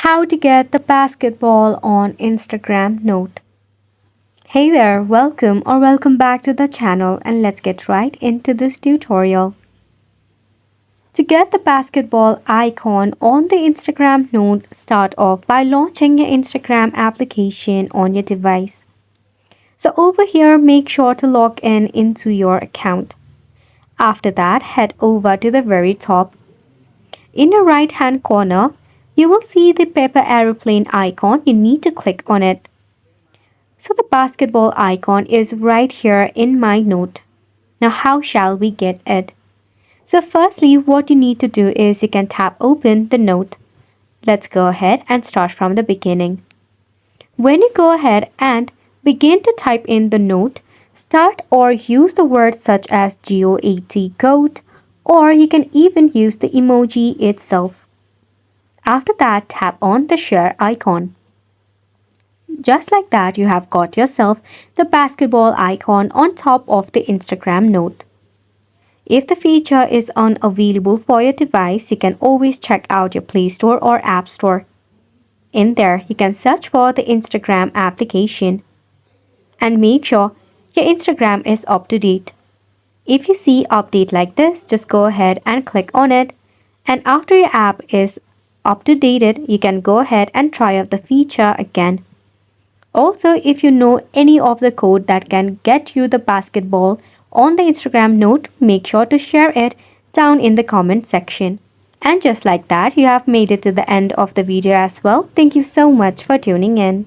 How to get the basketball on Instagram note. Hey there, welcome back to the channel, and let's get right into this tutorial. To get the basketball icon on the Instagram note, start off by launching your Instagram application on your device. So over here, make sure to log in into your account. After that, head over to the very top. In the right hand corner, you will see the paper aeroplane icon. You need to click on it. So the basketball icon is right here in my note. Now how shall we get it? So firstly, what you need to do is you can tap open the note. Let's go ahead and start from the beginning. When you go ahead and begin to type in the note, start or use the words such as GOAT, or you can even use the emoji itself. After that, tap on the share icon. Just like that, you have got yourself the basketball icon on top of the Instagram note. If the feature is unavailable for your device, you can always check out your Play Store or App Store. In there, you can search for the Instagram application and make sure your Instagram is up to date. If you see update like this, just go ahead and click on it, and after your app is up to date, you can go ahead and try out the feature again. Also, if you know any of the code that can get you the basketball on the Instagram note, make sure to share it down in the comment section. And just like that, you have made it to the end of the video as well. Thank you so much for tuning in.